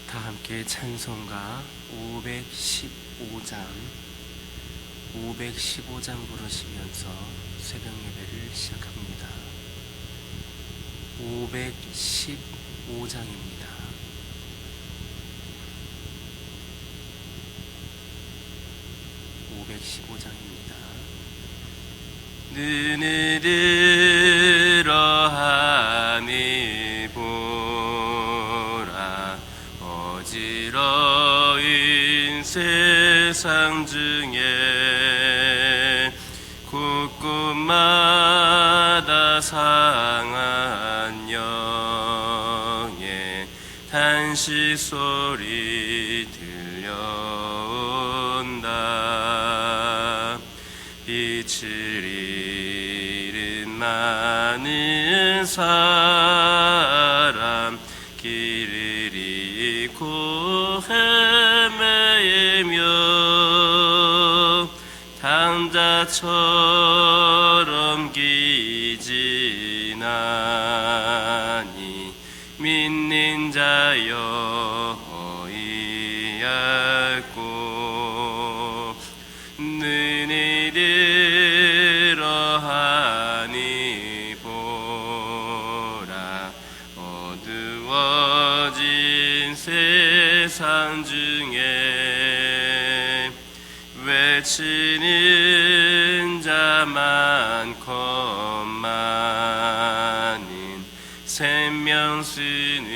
다 함께 찬송가 515장 부르시면서 새벽 예배를 시작합니다. 515장입니다. 눈을 들어 하니 보라, 어지러운 세상 중에 곳곳마다 상한 영의 탄식 소리 들려온다. 빛을 잃은 많은 사람, 길을 잃고 헤매며 당자처럼 기진하니 믿는 자여 어이없고, 눈을 들어 하니 보라, 어두워진 세상 중에 외치는 자 많고 많은 생명수는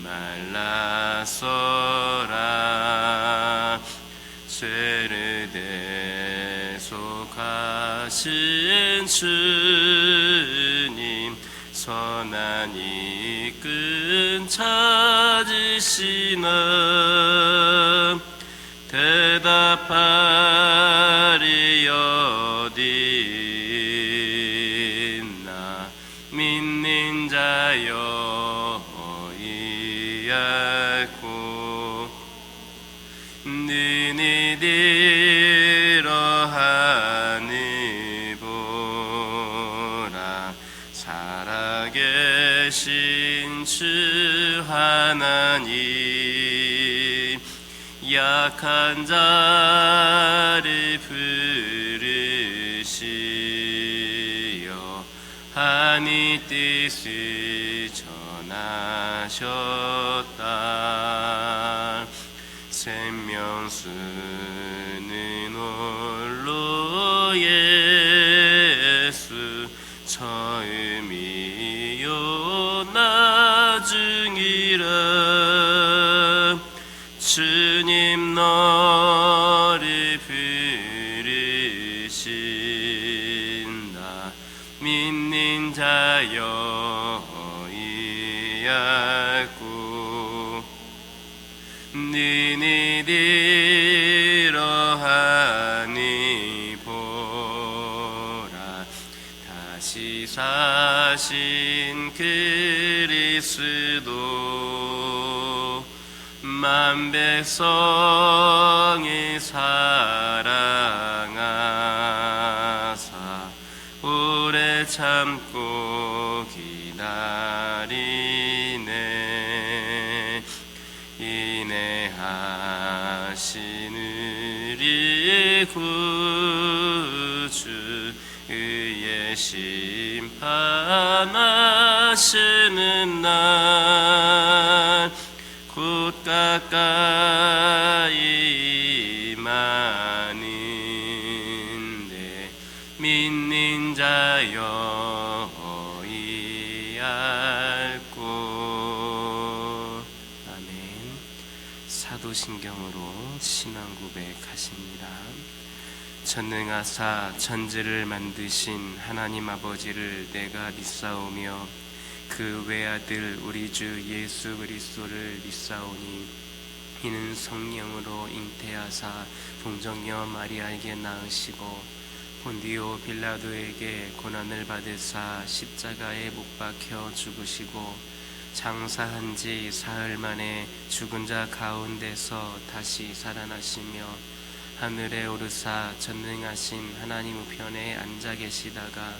말라서라. 죄를 대속하신 주님, 선한 이끈 찾으시나. 대답하리 어디 있나, 믿는 자여 어이없고. 눈을 들어 하니 보라, 살아계신 주 하나님, 약한 자를 부르시어 하늘 뜻을 전하셨다. 생명수는 홀로 예수, 처음이요 나중이라. 주님 너를 부르신다. 믿는 자여 어이없고. 눈을 들어 하니 보라, 다시 사신 그리스도, 만 백성이 사랑하사 오래 참고 기다리네. 인내하신 우리 구주, 의의 심판하시는 날 곧 가까이 임하는데, 믿는 자여 어이없고. 아멘. 사도신경으로 신앙 고백하십니다. 전능하사 천지를 만드신 하나님 아버지를 내가 믿사오며, 그 외아들 우리 주 예수 그리스도를 믿사오니, 이는 성령으로 잉태하사 동정녀 마리아에게 낳으시고 본디오 빌라도에게 고난을 받으사 십자가에 못 박혀 죽으시고, 장사한 지 사흘 만에 죽은 자 가운데서 다시 살아나시며, 하늘에 오르사 전능하신 하나님 우편에 앉아 계시다가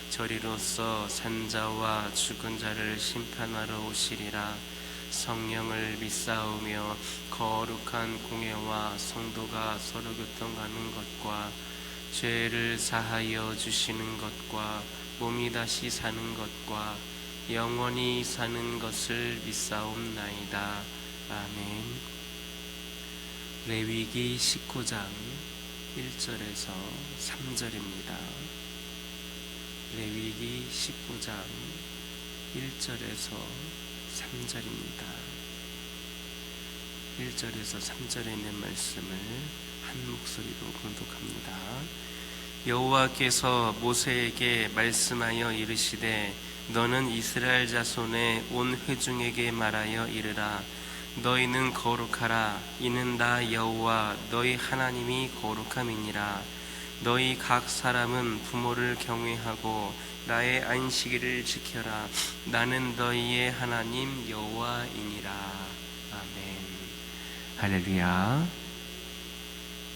저리로서 산자와 죽은 자를 심판하러 오시리라. 성령을 믿사오며 거룩한 공예와 성도가 서로 교통하는 것과 죄를 사하여 주시는 것과 몸이 다시 사는 것과 영원히 사는 것을 믿사옵나이다. 아멘. 레위기 19장 1절에서 3절입니다. 레위기 19장 1절에서 3절입니다. 1절에서 3절에 있는 말씀을 한 목소리로 봉독합니다. 여호와께서 모세에게 말씀하여 이르시되 너는 이스라엘 자손의 온 회중에게 말하여 이르라. 너희는 거룩하라. 이는 나 여호와 너희 하나님이 거룩함이니라. 너희 각 사람은 부모를 경외하고 나의 안식일을 지켜라. 나는 너희의 하나님 여호와이니라. 아멘. 할렐루야.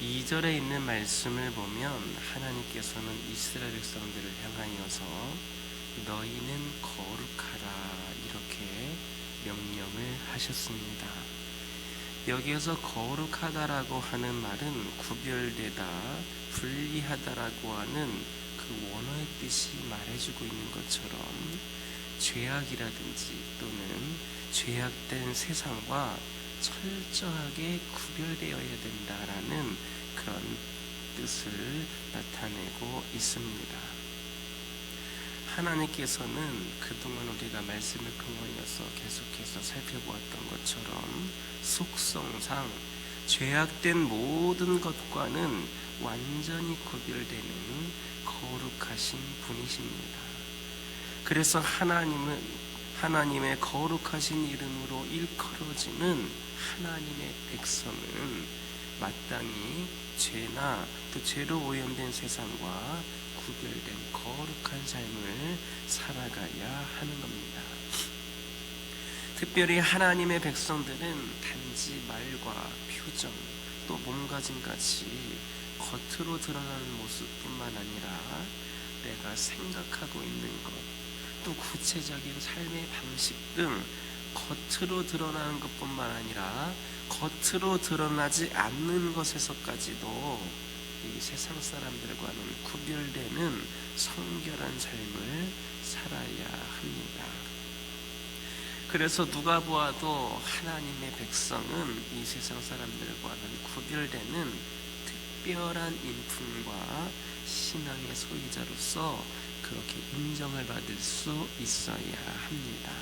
2절에 있는 말씀을 보면 하나님께서는 이스라엘 백성들을 향하여서 너희는 거룩하라 이렇게 명령을 하셨습니다. 여기에서 거룩하다라고 하는 말은 구별되다, 분리하다라고 하는 그 원어의 뜻이 말해주고 있는 것처럼 죄악이라든지 또는 죄악된 세상과 철저하게 구별되어야 된다라는 그런 뜻을 나타내고 있습니다. 하나님께서는 그동안 우리가 말씀을 통하여서 계속해서 살펴보았던 것처럼 속성상 죄악된 모든 것과는 완전히 구별되는 거룩하신 분이십니다. 그래서 하나님의 거룩하신 이름으로 일컬어지는 하나님의 백성은 마땅히 죄나 또 죄로 오염된 세상과 구별된 거룩한 삶을 살아가야 하는 겁니다. 특별히 하나님의 백성들은 단지 말과 표정 또 몸가짐같이 겉으로 드러나는 모습뿐만 아니라 내가 생각하고 있는 것 또 구체적인 삶의 방식 등 겉으로 드러나는 것뿐만 아니라 겉으로 드러나지 않는 것에서까지도 이 세상 사람들과는 구별되는 성결한 삶을 살아야 합니다. 그래서 누가 보아도 하나님의 백성은 이 세상 사람들과는 구별되는 특별한 인품과 신앙의 소유자로서 그렇게 인정을 받을 수 있어야 합니다.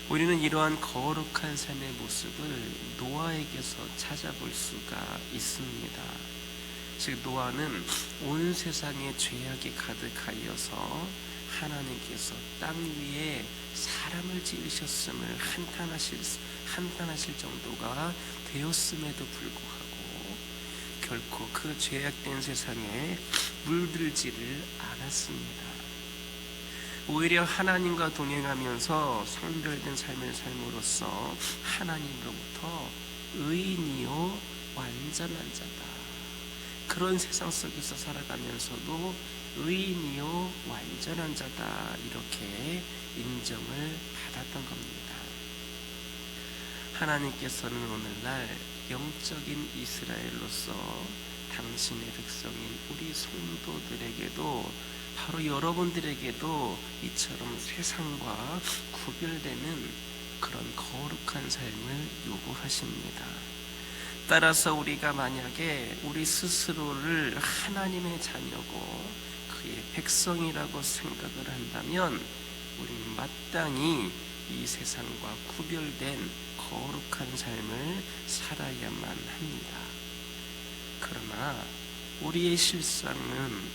우리는 이러한 거룩한 삶의 모습을 노아에게서 찾아볼 수가 있습니다. 즉 한은 온 세상에 죄악이 가득하여서 하나님께서 땅 위에 사람을 지으셨음을 한탄하실 정도가 되었음에도 불구하고 결코 그 죄악된 세상에 물들지를 않았습니다. 오히려 하나님과 동행하면서 성별된 삶을 삶으로써 하나님으로부터 의인이요 완전한 자다, 그런 세상 속에서 살아가면서도 의인이요 완전한 자다 이렇게 인정을 받았던 겁니다. 하나님께서는 오늘날 영적인 이스라엘로서 당신의 백성인 우리 성도들에게도 바로 여러분들에게도 이처럼 세상과 구별되는 그런 거룩한 삶을 요구하십니다. 따라서 우리가 만약에 우리 스스로를 하나님의 자녀고 그의 백성이라고 생각을 한다면 우리는 마땅히 이 세상과 구별된 거룩한 삶을 살아야만 합니다. 그러나 우리의 실상은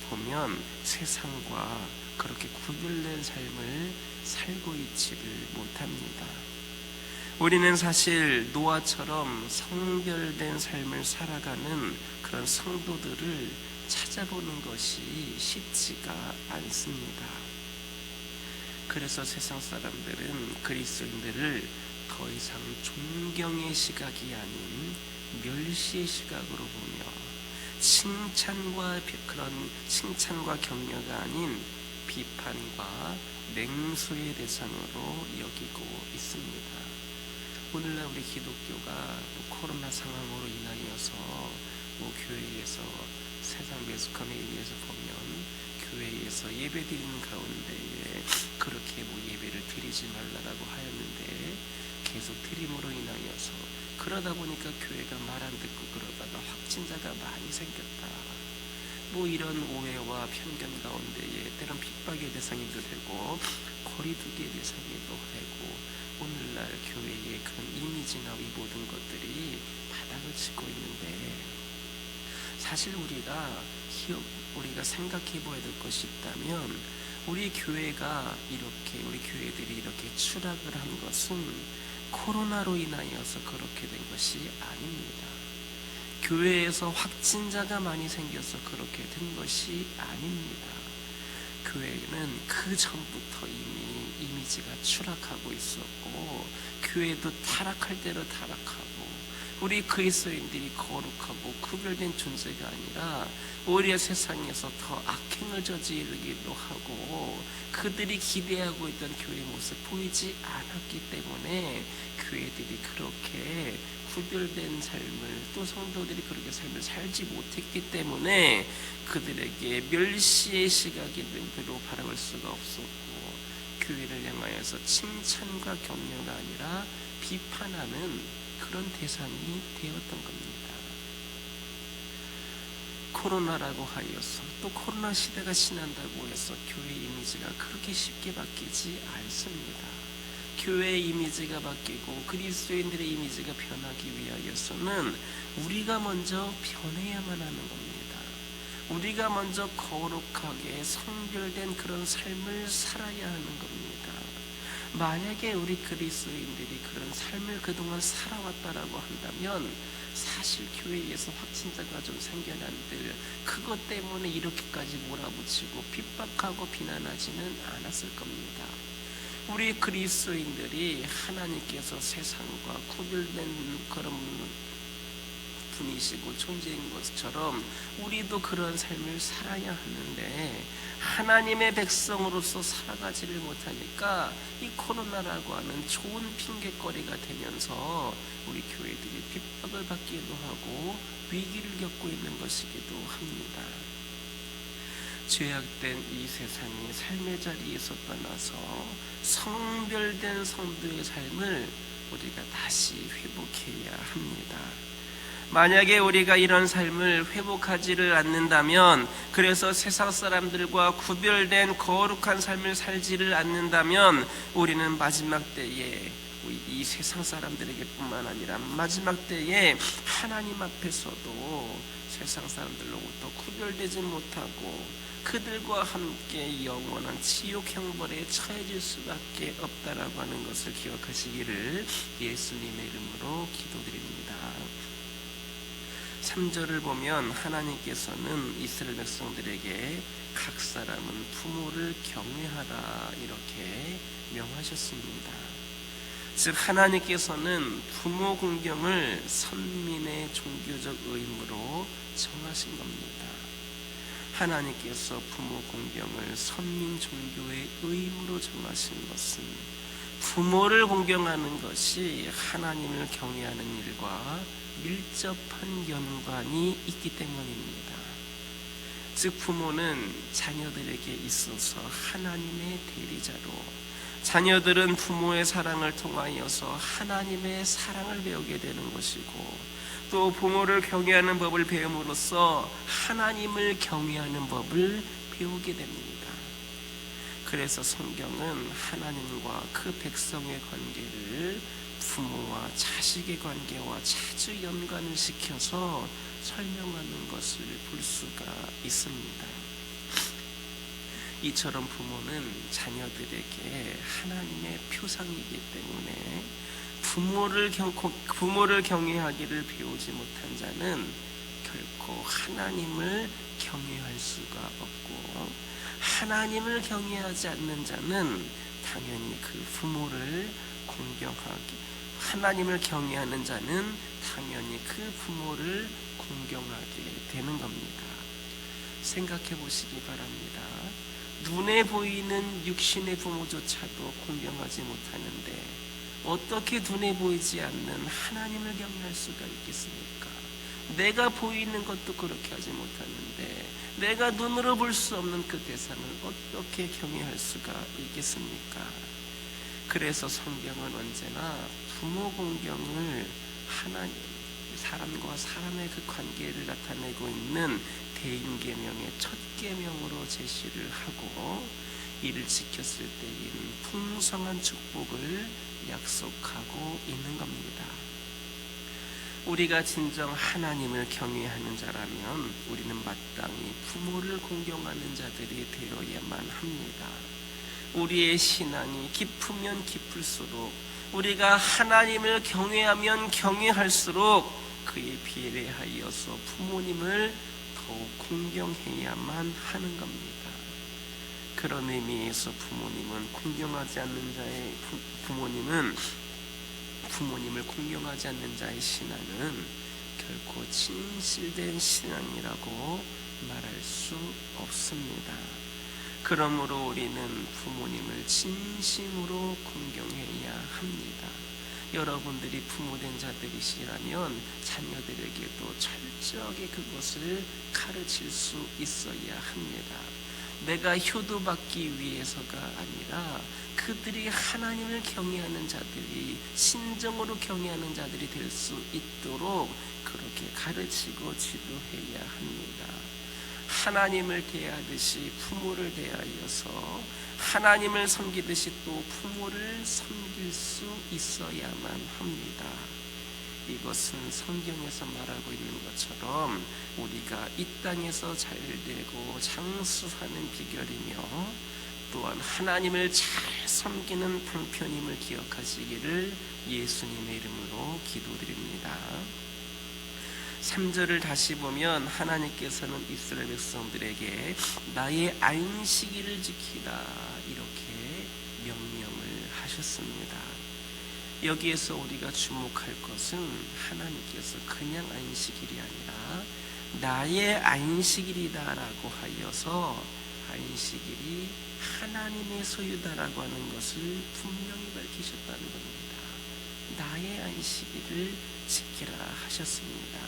보면 세상과 그렇게 구별된 삶을 살고 있지를 못합니다. 우리는 사실 노아처럼 성별된 삶을 살아가는 그런 성도들을 찾아보는 것이 쉽지가 않습니다. 그래서 세상 사람들은 그리스도인들을 더 이상 존경의 시각이 아닌 멸시의 시각으로 보며 칭찬과 격려가 아닌 비판과 맹수의 대상으로 여기고 있습니다. 오늘날 우리 기독교가 코로나 상황으로 인하여서 교회에서 세상 매스컴에 의해서 보면 교회에서 예배드리는 가운데에 그렇게 예배를 드리지 말라라고 하였는데 계속 드림으로 인하여서 그러다 보니까 교회가 말 안 듣고 그러다가 확진자가 많이 생겼다. 이런 오해와 편견 가운데에 때론 핍박의 대상이도 되고 거리두기의 대상이도 되고 오늘날 교회의 그런 이미지나 이 모든 것들이 바닥을 치고 있는데 사실 우리가 생각해 봐야 될 것이 있다면 우리 교회가 우리 교회들이 이렇게 추락을 한 것은 코로나로 인하여서 그렇게 된 것이 아닙니다. 교회에서 확진자가 많이 생겨서 그렇게 된 것이 아닙니다. 교회는 그 전부터 이미 이미지가 추락하고 있었고 교회도 타락할 대로 타락하고 우리 그리스도인들이 거룩하고 구별된 존재가 아니라 오히려 세상에서 더 악행을 저지르기도 하고 그들이 기대하고 있던 교회의 모습 보이지 않았기 때문에 교회들이 그렇게 구별된 삶을 또 성도들이 그렇게 삶을 살지 못했기 때문에 그들에게 멸시의 시각이 눈으로 바라볼 수가 없었고 교회를 향하여서 칭찬과 격려가 아니라 비판하는 그런 대상이 되었던 겁니다. 코로나라고 하여서 또 코로나 시대가 지난다고 해서 교회 이미지가 그렇게 쉽게 바뀌지 않습니다. 교회의 이미지가 바뀌고 그리스도인들의 이미지가 변하기 위하여서는 우리가 먼저 변해야만 하는 겁니다. 우리가 먼저 거룩하게 성별된 그런 삶을 살아야 하는 겁니다. 만약에 우리 그리스도인들이 그런 삶을 그동안 살아왔다라고 한다면 사실 교회에서 확진자가 좀 생겨난들 그것 때문에 이렇게까지 몰아붙이고 핍박하고 비난하지는 않았을 겁니다. 우리 그리스도인들이 하나님께서 세상과 구별된 그런 분이시고 존재인 것처럼 우리도 그런 삶을 살아야 하는데 하나님의 백성으로서 살아가지를 못하니까 이 코로나라고 하는 좋은 핑계거리가 되면서 우리 교회들이 핍박을 받기도 하고 위기를 겪고 있는 것이기도 합니다. 죄악된 이 세상의 삶의 자리에서 떠나서 성별된 성도의 삶을 우리가 다시 회복해야 합니다. 만약에 우리가 이런 삶을 회복하지를 않는다면, 그래서 세상 사람들과 구별된 거룩한 삶을 살지를 않는다면 우리는 마지막 때에 이 세상 사람들에게 뿐만 아니라 마지막 때에 하나님 앞에서도 세상 사람들로부터 구별되지 못하고 그들과 함께 영원한 지옥 형벌에 처해질 수밖에 없다라고 하는 것을 기억하시기를 예수님의 이름으로 기도드립니다. 3절을 보면 하나님께서는 이스라엘 백성들에게 각 사람은 부모를 경외하라 이렇게 명하셨습니다. 즉 하나님께서는 부모 공경을 선민의 종교적 의무로 정하신 겁니다. 하나님께서 부모 공경을 선민 종교의 의무로 정하신 것은 부모를 공경하는 것이 하나님을 경외하는 일과 밀접한 연관이 있기 때문입니다. 즉 부모는 자녀들에게 있어서 하나님의 대리자로, 자녀들은 부모의 사랑을 통하여서 하나님의 사랑을 배우게 되는 것이고, 또 부모를 경외하는 법을 배움으로써 하나님을 경외하는 법을 배우게 됩니다. 그래서 성경은 하나님과 그 백성의 관계를 부모와 자식의 관계와 자주 연관을 시켜서 설명하는 것을 볼 수가 있습니다. 이처럼 부모는 자녀들에게 하나님의 표상이기 때문에 부모를 경외하기를 배우지 못한 자는 결코 하나님을 경외할 수가 없고, 하나님을 경외하지 않는 자는 당연히 그 부모를 하나님을 경외하는 자는 당연히 그 부모를 공경하게 되는 겁니다. 생각해 보시기 바랍니다. 눈에 보이는 육신의 부모조차도 공경하지 못하는데 어떻게 눈에 보이지 않는 하나님을 경외할 수가 있겠습니까? 내가 보이는 것도 그렇게 하지 못하는데 내가 눈으로 볼 수 없는 그 대상을 어떻게 경외할 수가 있겠습니까? 그래서 성경은 언제나 부모 공경을 사람과 사람의 그 관계를 나타내고 있는 대인계명의 첫 계명으로 제시를 하고 이를 지켰을 때인 풍성한 축복을 약속하고 있는 겁니다. 우리가 진정 하나님을 경외하는 자라면 우리는 마땅히 부모를 공경하는 자들이 되어야만 합니다. 우리의 신앙이 깊으면 깊을수록 우리가 하나님을 경외하면 경외할수록 그에 비례하여서 부모님을 더욱 공경해야만 하는 겁니다. 그런 의미에서 부모님을 공경하지 않는 자의 신앙은 결코 진실된 신앙이라고 말할 수 없습니다. 그러므로 우리는 부모님을 진심으로 공경해야 합니다. 여러분들이 부모된 자들이시라면 자녀들에게도 철저하게 그것을 가르칠 수 있어야 합니다. 내가 효도받기 위해서가 아니라 그들이 하나님을 경외하는 자들이 신정으로 경외하는 자들이 될 수 있도록 그렇게 가르치고 지도해야 합니다. 하나님을 대하듯이 부모를 대하여서 하나님을 섬기듯이 또 부모를 섬길 수 있어야만 합니다. 이것은 성경에서 말하고 있는 것처럼 우리가 이 땅에서 잘되고 장수하는 비결이며 또한 하나님을 잘 섬기는 방편임을 기억하시기를 예수님의 이름으로 기도드립니다. 3절을 다시 보면 하나님께서는 이스라엘 백성들에게 나의 안식일을 지키라 이렇게 명령을 하셨습니다. 여기에서 우리가 주목할 것은 하나님께서 그냥 안식일이 아니라 나의 안식일이다라고 하여서 안식일이 하나님의 소유다라고 하는 것을 분명히 밝히셨다는 겁니다. 나의 안식일을 지키라 하셨습니다.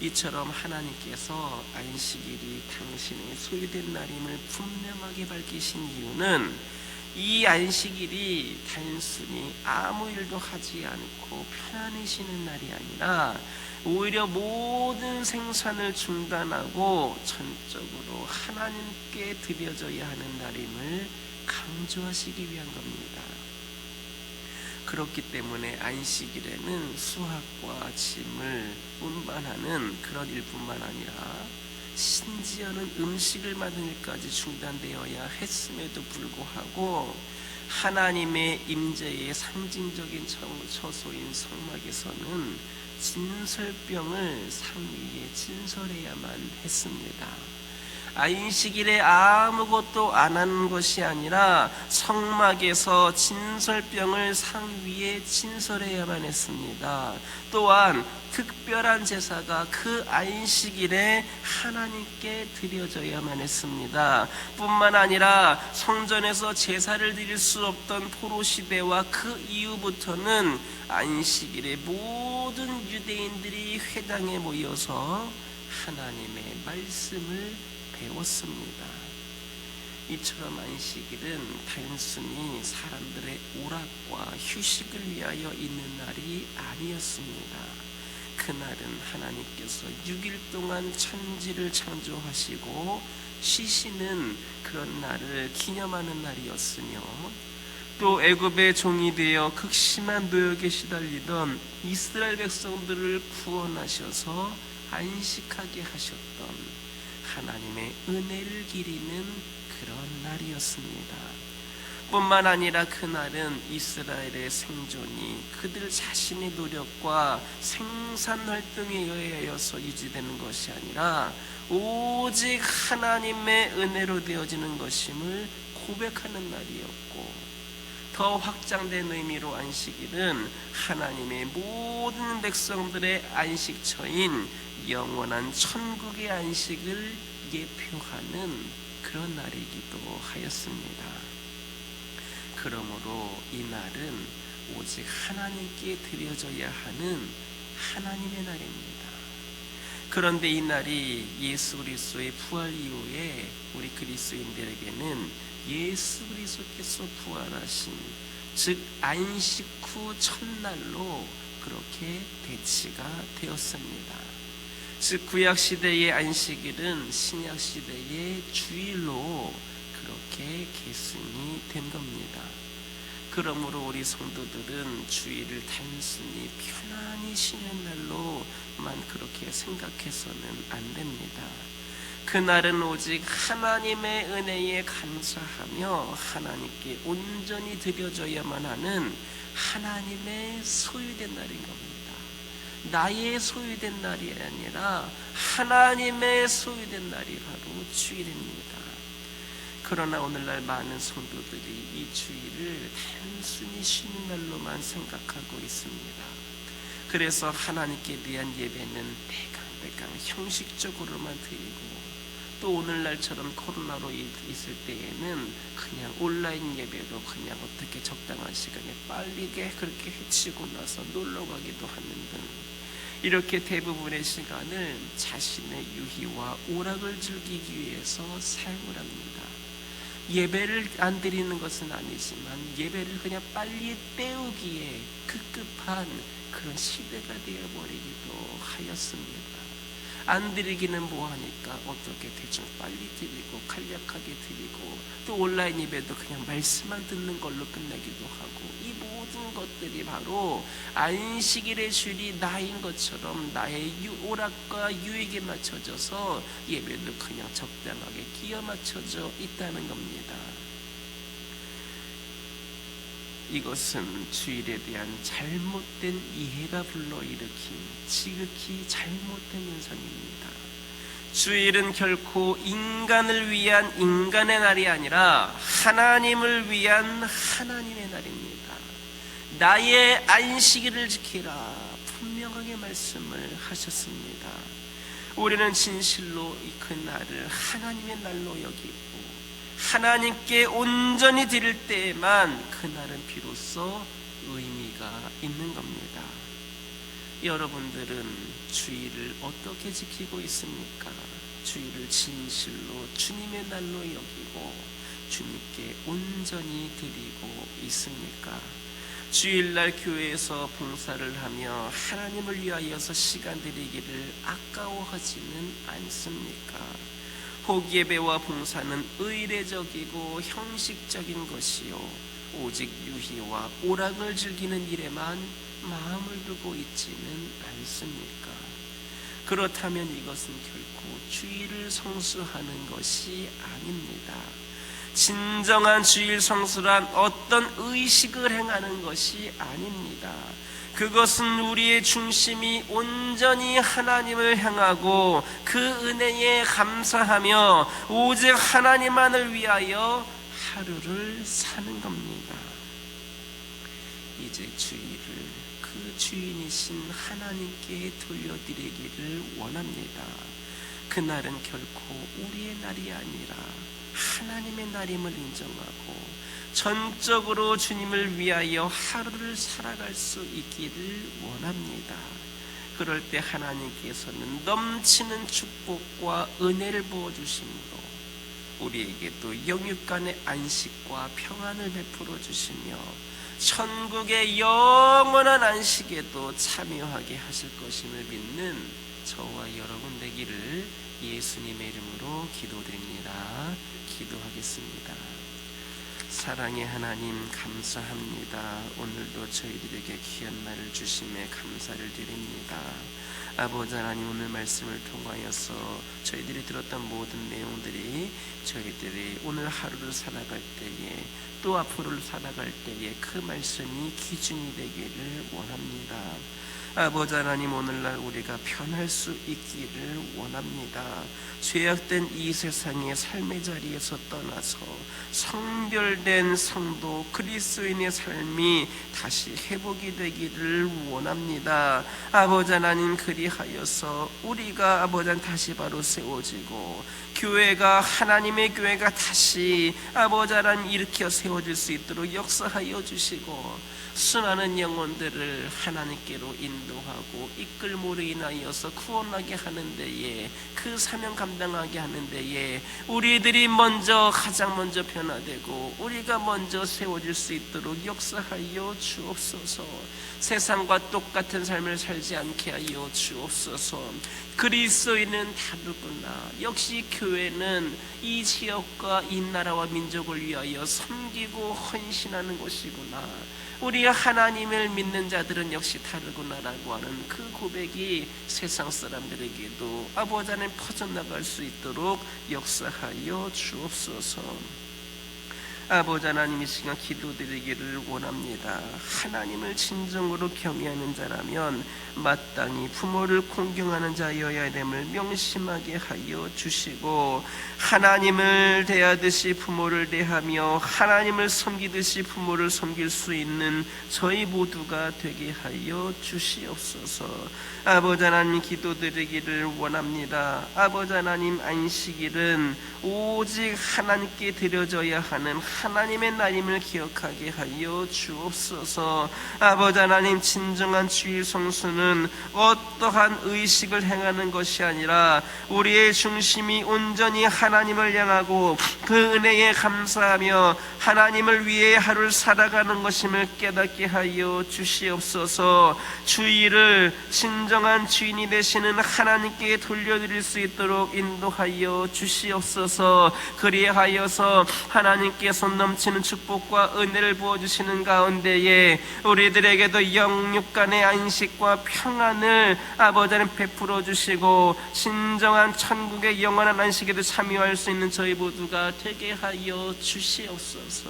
이처럼 하나님께서 안식일이 당신의 소유된 날임을 분명하게 밝히신 이유는 이 안식일이 단순히 아무 일도 하지 않고 편안히 쉬는 날이 아니라 오히려 모든 생산을 중단하고 전적으로 하나님께 드려져야 하는 날임을 강조하시기 위한 겁니다. 그렇기 때문에 안식일에는 수확과 짐을 운반하는 그런 일뿐만 아니라 심지어는 음식을 만드는 일까지 중단되어야 했음에도 불구하고 하나님의 임재의 상징적인 처소인 성막에서는 진설병을 상 위에 진설해야만 했습니다. 안식일에 아무것도 안 하는 것이 아니라 성막에서 진설병을 상 위에 진설해야만 했습니다. 또한 특별한 제사가 그 안식일에 하나님께 드려져야만 했습니다. 뿐만 아니라 성전에서 제사를 드릴 수 없던 포로 시대와 그 이후부터는 안식일에 모든 유대인들이 회당에 모여서 하나님의 말씀을 배웠습니다. 이처럼 안식일은 단순히 사람들의 오락과 휴식을 위하여 있는 날이 아니었습니다. 그날은 하나님께서 6일 동안 천지를 창조하시고 쉬시는 그런 날을 기념하는 날이었으며 또 애굽의 종이 되어 극심한 노역에 시달리던 이스라엘 백성들을 구원하셔서 안식하게 하셨던 하나님의 은혜를 기리는 그런 날이었습니다. 뿐만 아니라 그날은 이스라엘의 생존이 그들 자신의 노력과 생산활동에 의하여서 유지되는 것이 아니라 오직 하나님의 은혜로 되어지는 것임을 고백하는 날이었고, 더 확장된 의미로 안식일은 하나님의 모든 백성들의 안식처인 영원한 천국의 안식을 예표하는 그런 날이기도 하였습니다. 그러므로 이 날은 오직 하나님께 드려져야 하는 하나님의 날입니다. 그런데 이 날이 예수 그리스도의 부활 이후에 우리 그리스도인들에게는 예수 그리스도께서 부활하신, 즉 안식 후 첫날로 그렇게 대치가 되었습니다. 즉 구약 시대의 안식일은 신약 시대의 주일로 그렇게 계승이 된 겁니다. 그러므로 우리 성도들은 주일을 단순히 편안히 쉬는 날로만 그렇게 생각해서는 안 됩니다. 그날은 오직 하나님의 은혜에 감사하며 하나님께 온전히 드려져야만 하는 하나님의 소유된 날인 겁니다. 나의 소유된 날이 아니라 하나님의 소유된 날이 바로 주일입니다. 그러나 오늘날 많은 성도들이 이 주일을 단순히 쉬는 날로만 생각하고 있습니다. 그래서 하나님께 대한 예배는 대강 형식적으로만 드리고, 또 오늘날처럼 코로나로 있을 때에는 그냥 온라인 예배로 그냥 어떻게 적당한 시간에 빠르게 그렇게 해치고 나서 놀러 가기도 하는 등, 이렇게 대부분의 시간을 자신의 유희와 오락을 즐기기 위해서 사용을 합니다. 예배를 안 드리는 것은 아니지만 예배를 그냥 빨리 때우기에 급급한 그런 시대가 되어버리기도 하였습니다. 안 드리기는 뭐하니까 어떻게 대충 빨리 드리고 간략하게 드리고, 또 온라인 예배도 그냥 말씀만 듣는 걸로 끝내기도 하고, 이 모든 것들이 바로 안식일의 주일이 나인 것처럼 나의 오락과 유익에 맞춰져서 예배도 그냥 적당하게 끼어 맞춰져 있다는 겁니다. 이것은 주일에 대한 잘못된 이해가 불러일으킨 지극히 잘못된 현상입니다. 주일은 결코 인간을 위한 인간의 날이 아니라 하나님을 위한 하나님의 날입니다. 나의 안식일을 지키라 분명하게 말씀을 하셨습니다. 우리는 진실로 그 날을 하나님의 날로 여기고 하나님께 온전히 드릴 때에만 그날은 비로소 의미가 있는 겁니다. 여러분들은 주일을 어떻게 지키고 있습니까? 주일을 진실로 주님의 날로 여기고 주님께 온전히 드리고 있습니까? 주일날 교회에서 봉사를 하며 하나님을 위하여서 시간 드리기를 아까워하지는 않습니까? 혹예배와 봉사는 의례적이고 형식적인 것이요 오직 유희와 오락을 즐기는 일에만 마음을 두고 있지는 않습니까? 그렇다면 이것은 결코 주일을 성수하는 것이 아닙니다. 진정한 주일 성수란 어떤 의식을 행하는 것이 아닙니다. 그것은 우리의 중심이 온전히 하나님을 향하고 그 은혜에 감사하며 오직 하나님만을 위하여 하루를 사는 겁니다. 이제 주일을 그 주인이신 하나님께 돌려드리기를 원합니다. 그날은 결코 우리의 날이 아니라 하나님의 날임을 인정하고 전적으로 주님을 위하여 하루를 살아갈 수 있기를 원합니다. 그럴 때 하나님께서는 넘치는 축복과 은혜를 부어주심으로 우리에게 또 영육간의 안식과 평안을 베풀어 주시며 천국의 영원한 안식에도 참여하게 하실 것임을 믿는 저와 여러분 되기를 예수님의 이름으로 기도드립니다. 기도하겠습니다. 사랑의 하나님 감사합니다. 오늘도 저희들에게 귀한 날을 주심에 감사를 드립니다. 아버지 하나님, 오늘 말씀을 통하여서 저희들이 들었던 모든 내용들이 저희들이 오늘 하루를 살아갈 때에 또 앞으로를 살아갈 때에 그 말씀이 기준이 되기를 원합니다. 아버지 하나님, 오늘날 우리가 편할 수 있기를 원합니다. 죄악된 이 세상의 삶의 자리에서 떠나서 성별된 성도 그리스도인의 삶이 다시 회복이 되기를 원합니다. 아버지 하나님, 그리하여서 우리가 아버지 하나님 다시 바로 세워지고 교회가 하나님의 교회가 다시 아버지 하나님 일으켜 세워질 수 있도록 역사하여 주시고 수많은 영혼들을 하나님께로 인도하고 이끌므로 인하여서 구원하게 하는 데에, 그 사명 감당하게 하는 데에 우리들이 가장 먼저 변화되고 우리가 먼저 세워질 수 있도록 역사하여 주옵소서. 세상과 똑같은 삶을 살지 않게 하여 주옵소서. 그리스도인은 다르구나. 역시 교회는 이 지역과 이 나라와 민족을 위하여 섬기고 헌신하는 곳이구나. 우리 하나님을 믿는 자들은 역시 다르구나라고 하는 그 고백이 세상 사람들에게도 아버지 하나님 퍼져나갈 수 있도록 역사하여 주옵소서. 아버지 하나님, 이 시간 기도드리기를 원합니다. 하나님을 진정으로 경외하는 자라면 마땅히 부모를 공경하는 자여야 됨을 명심하게 하여 주시고, 하나님을 대하듯이 부모를 대하며 하나님을 섬기듯이 부모를 섬길 수 있는 저희 모두가 되게 하여 주시옵소서. 아버지 하나님, 기도드리기를 원합니다. 아버지 하나님, 안식일은 오직 하나님께 드려져야 하는 하나님의 날임을 기억하게 하여 주옵소서. 아버지 하나님, 진정한 주일 성수는 어떠한 의식을 행하는 것이 아니라 우리의 중심이 온전히 하나님을 향하고 그 은혜에 감사하며 하나님을 위해 하루를 살아가는 것임을 깨닫게 하여 주시옵소서. 주일을 진정한 주인이 되시는 하나님께 돌려드릴 수 있도록 인도하여 주시옵소서. 그리하여서 하나님께서 넘치는 축복과 은혜를 부어주시는 가운데에 우리들에게도 영육간의 안식과 평안을 아버지 하나님 베풀어 주시고 진정한 천국의 영원한 안식에도 참여할 수 있는 저희 모두가 되게 하여 주시옵소서.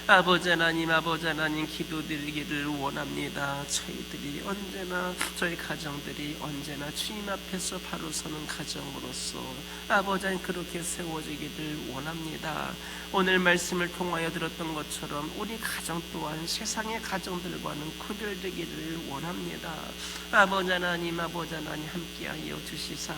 아버지 하나님, 기도드리기를 원합니다. 저희들이 언제나, 저희 가정들이 언제나 주님 앞에서 바로 서는 가정으로서 아버지 하나님 그렇게 세워지기를 원합니다. 오늘 말씀을 통하여 들었던 것처럼 우리 가정 또한 세상의 가정들과는 구별되기를 원합니다. 아버지 하나님 함께하여 주시사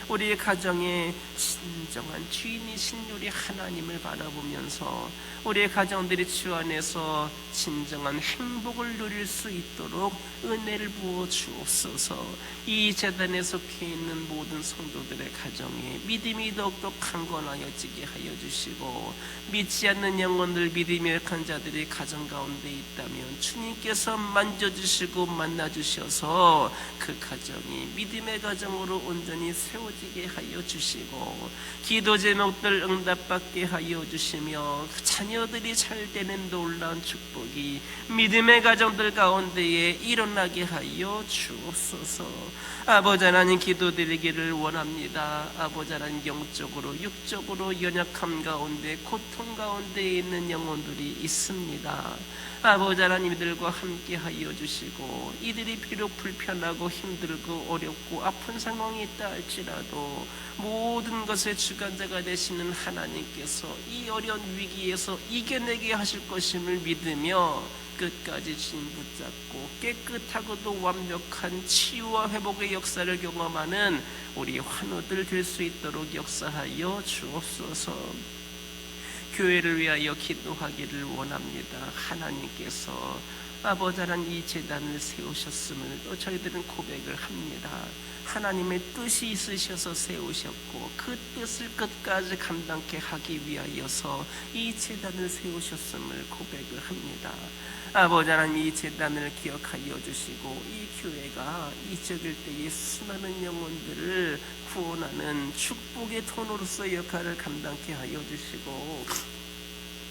우리 가정의 진정한 주인이신 우리 하나님을 바라보면서 우리의 가정들이 주 안에서 진정한 행복을 누릴 수 있도록 은혜를 부어 주옵소서. 이 재단에 속해 있는 모든 성도들의 가정에 믿음이 더욱더 강건하여지게 하여 주시고, 믿지 않는 영혼들, 믿음이 약한 자들이 가정 가운데 있다면 주님께서 만져주시고 만나주셔서 그 가정이 믿음의 가정으로 온전히 세워지게 하여 주시고, 기도 제목들 응답받게 하여 주시며 자녀들이 잘 되는 놀라운 축복이 믿음의 가정들 가운데에 일어나게 하여 주옵소서. 아버지 하나님, 기도드리기를 원합니다. 아버지 하나님, 영적으로 육적으로 연약함 가운데 고통 가운데 있는 영혼들이 있습니다. 아버지 하나님, 이들과 함께 하여 주시고, 이들이 비록 불편하고 힘들고 어렵고 아픈 상황이 있다 할지라도 모든 것의 주관자가 되시는 하나님께서 이 어려운 위기에서 이겨내게 하실 것임을 믿으며 끝까지 주님 붙잡고 깨끗하고도 완벽한 치유와 회복의 역사를 경험하는 우리 환우들 될 수 있도록 역사하여 주옵소서. 교회를 위하여 기도하기를 원합니다. 하나님께서 아버지 하나님 이 재단을 세우셨음을 또 저희들은 고백을 합니다. 하나님의 뜻이 있으셔서 세우셨고 그 뜻을 끝까지 감당케 하기 위하여서 이 재단을 세우셨음을 고백을 합니다. 아버지 하나님, 이 재단을 기억하여 주시고 이 교회가 이적일 때의 수많은 영혼들을 구원하는 축복의 통로로서 역할을 감당케 하여 주시고,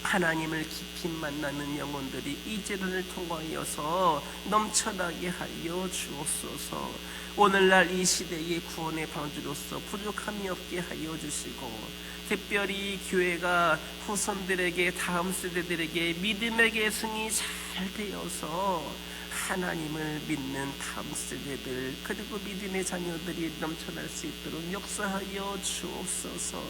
하나님을 깊이 만나는 영혼들이 이 재단을 통하여서 넘쳐나게 하여 주옵소서. 오늘날 이 시대의 구원의 방주로서 부족함이 없게 하여 주시고, 특별히 교회가 후손들에게, 다음 세대들에게 믿음의 계승이 잘 되어서 하나님을 믿는 다음 세대들 그리고 믿음의 자녀들이 넘쳐날 수 있도록 역사하여 주옵소서.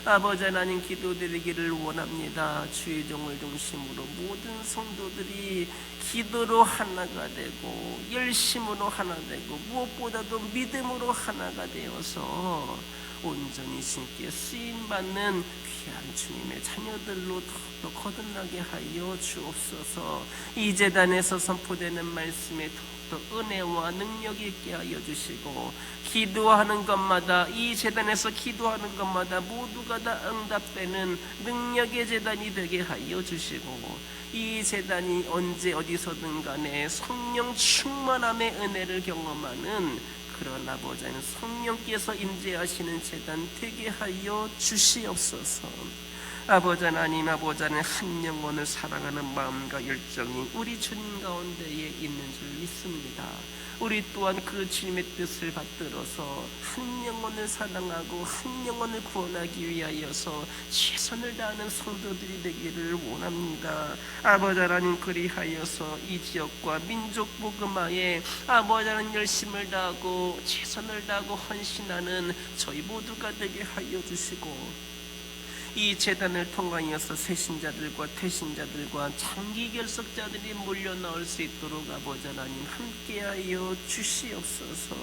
아버지 하나님, 기도드리기를 원합니다. 주의 종을 중심으로 모든 성도들이 기도로 하나가 되고 열심으로 하나 되고 무엇보다도 믿음으로 하나가 되어서 온전히 주님께 쓰임받는 귀한 주님의 자녀들로 더욱더 거듭나게 하여 주옵소서. 이 제단에서 선포되는 말씀에 더욱더 은혜와 능력이 있게 하여 주시고, 기도하는 것마다, 이 제단에서 기도하는 것마다 모두가 다 응답되는 능력의 제단이 되게 하여 주시고, 이 제단이 언제 어디서든 간에 성령 충만함의 은혜를 경험하는 그런 아버지 하나님, 성령께서 임재하시는 제단 되게 하여 주시옵소서. 아버지 하나님, 아버지 하나님, 한 영혼을 사랑하는 마음과 열정이 우리 주님 가운데에 있는 줄 믿습니다. 우리 또한 그 주님의 뜻을 받들어서 한 영혼을 사랑하고 한 영혼을 구원하기 위하여서 최선을 다하는 성도들이 되기를 원합니다. 아버지 하나님, 그리하여서 이 지역과 민족 복음화에 아버지 하나님 열심을 다하고 최선을 다하고 헌신하는 저희 모두가 되게 하여 주시고, 이 재단을 통하여서 새신자들과 퇴신자들과 장기 결석자들이 몰려 나올 수 있도록 아버지 하나님 함께하여 주시옵소서.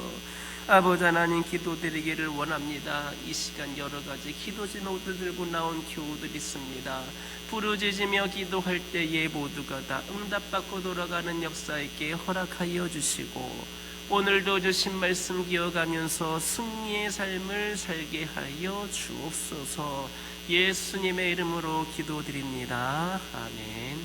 아버지 하나님, 기도드리기를 원합니다. 이 시간 여러 가지 기도 제목들 들고 나온 교우들이 있습니다. 부르짖으며 기도할 때에 모두가 다 응답받고 돌아가는 역사 있게 허락하여 주시고, 오늘도 주신 말씀 기억하면서 승리의 삶을 살게 하여 주옵소서. 예수님의 이름으로 기도드립니다. 아멘.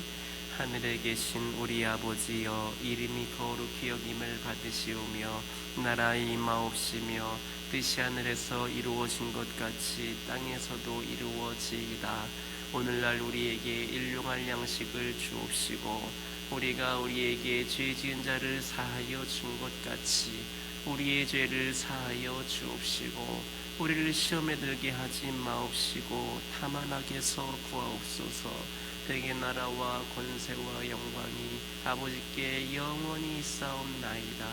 하늘에 계신 우리 아버지여, 이름이 거룩히 여김을 받으시오며 나라의 임하옵시며 뜻이 하늘에서 이루어진 것 같이 땅에서도 이루어지이다. 오늘날 우리에게 일용할 양식을 주옵시고, 우리가 우리에게 죄 지은 자를 사하여 준 것 같이 우리의 죄를 사하여 주옵시고, 우리를 시험에 들게 하지 마옵시고 다만 악에서 구하옵소서. 대개 나라와 권세와 영광이 아버지께 영원히 있사옵나이다.